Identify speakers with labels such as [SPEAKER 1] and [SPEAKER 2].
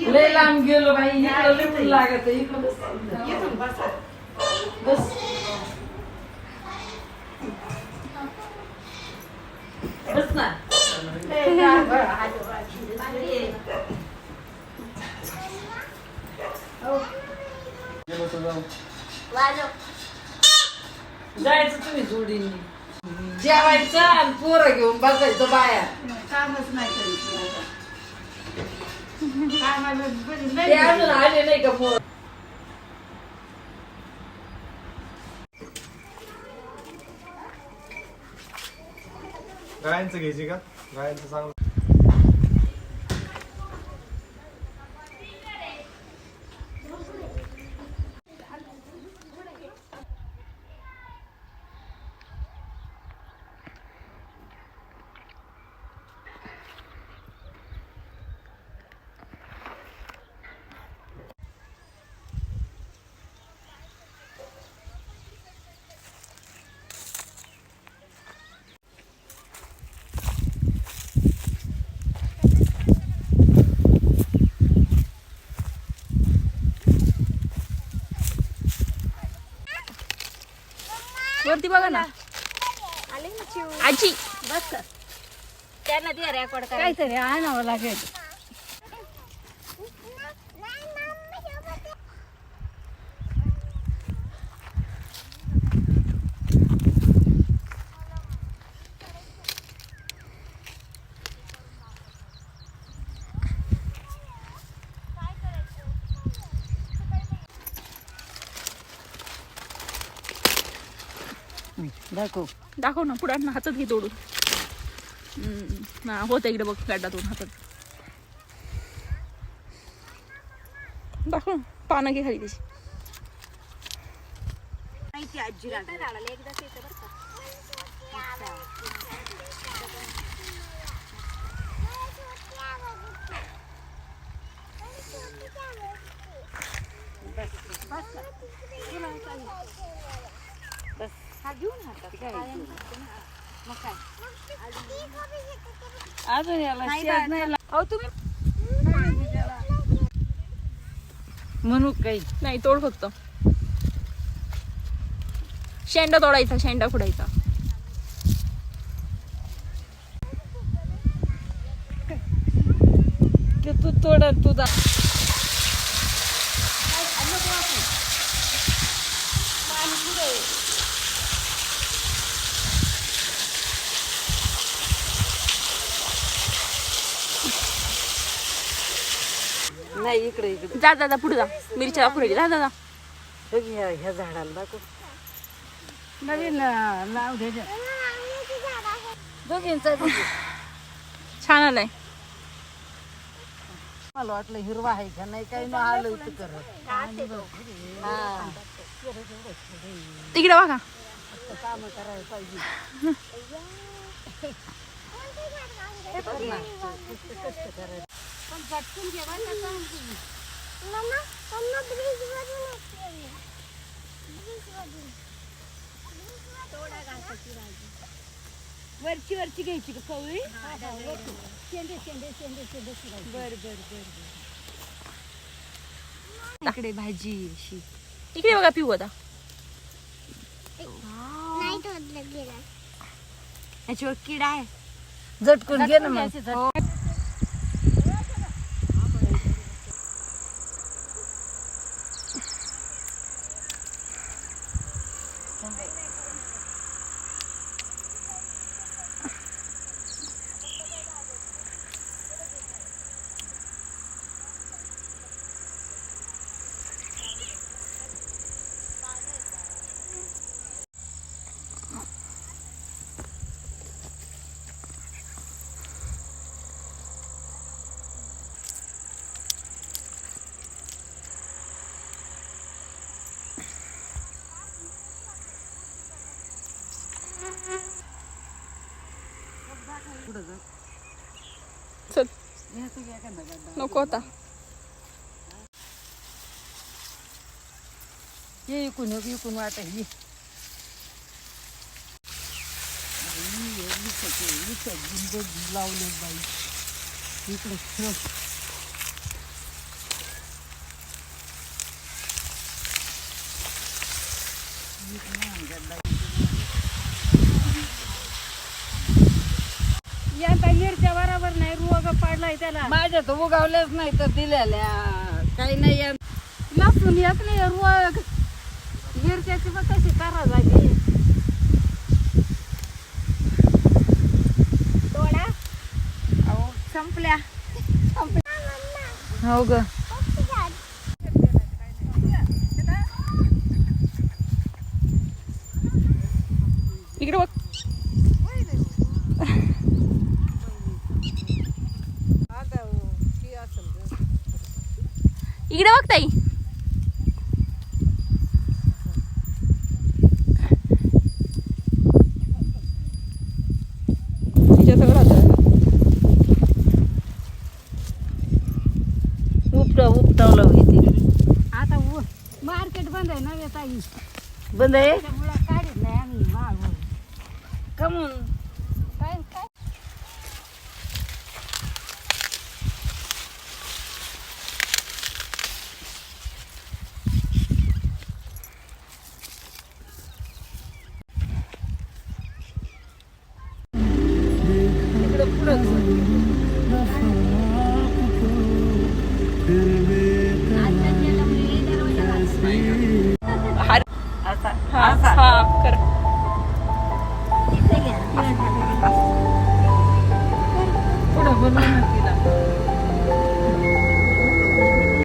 [SPEAKER 1] लय लांब गेलो बाई, इकडं लिहून लागत इकडं बस बस बस ना. जायचं तुम्ही जोडीने, जेवायचं आणि पोरं घेऊन बसायचं बाया. कामच नाही ते अजून आले नाही का पोर.
[SPEAKER 2] गायांचं घ्यायची का? गायांचं सांग.
[SPEAKER 3] वरती बघा ना आजी.
[SPEAKER 4] बस कर त्यांना ते रेकॉर्ड करायचं.
[SPEAKER 3] काहीतरी आणावं लागेल. दाखव ना पुढे ना, हातात घे तोडून. ना होतं इकडे बघ गाड्यातून हातात. दाखव पानं घे खाली त्याची.
[SPEAKER 4] आजी झाडाला एकदाच येतं बरं का. बस हा घेऊन हातात काय मग काय
[SPEAKER 1] अजून याला शेत नाही.
[SPEAKER 3] अहो तुम्ही
[SPEAKER 1] म्हणू काही
[SPEAKER 3] नाही, तोड फक्त. शेंडा तोडायचा, शेंडा खुडायचा.
[SPEAKER 1] तू तोड तुझा. नाही इकडे इकडे
[SPEAKER 3] जा दादा पुढे जा, मिरच्या दाखवली. जा दादा.
[SPEAKER 1] ह्या झाडाला दाखव. नवीन नाव द्यायचं दोघींचा.
[SPEAKER 3] छान आलाय.
[SPEAKER 1] मला वाटलं हिरवा आहे का नाही, काही ना आलं इथं करत.
[SPEAKER 3] तिकडे बघा.
[SPEAKER 1] काम करायला पाहिजे. कष्ट करायचं पण झटकून घे बरं का काम तुम्ही.
[SPEAKER 4] वरची वरची घ्यायची का कवळी. शेंडे शेंडे शेंडे शेंडे. बर बर बर.
[SPEAKER 3] इकडे भाजी अशी. इकडे बघा पिऊ आता.
[SPEAKER 4] याच्यावर किडा आहे.
[SPEAKER 1] झटकून घे ना मग.
[SPEAKER 3] चल नको आता.
[SPEAKER 1] ये इकून वाटा ये लावले बाई इकडे खेळ
[SPEAKER 4] या मिरच्या बरोबर नाही रोग पडलाय त्याला.
[SPEAKER 1] माझ्या तर उगावल्याच नाही तर दिलेल्या काही नाही या
[SPEAKER 4] लसूण येत नाही रोग. मिरच्याची बघ कशी करा झाली. थोडा अहो संपल्या.
[SPEAKER 3] हो ग इकडे बघ. इकडे बघ ताई. तिच्यासमोर आता
[SPEAKER 1] उपटावलं होती
[SPEAKER 4] आता मार्केट बंद आहे ना येताई.
[SPEAKER 1] बंद आहे
[SPEAKER 4] त्यामुळं काढत नाही आम्ही माग.
[SPEAKER 1] कमून
[SPEAKER 4] काय काय
[SPEAKER 1] तिकडे पुढं
[SPEAKER 3] हार
[SPEAKER 1] असा
[SPEAKER 3] हा
[SPEAKER 1] असा
[SPEAKER 3] हा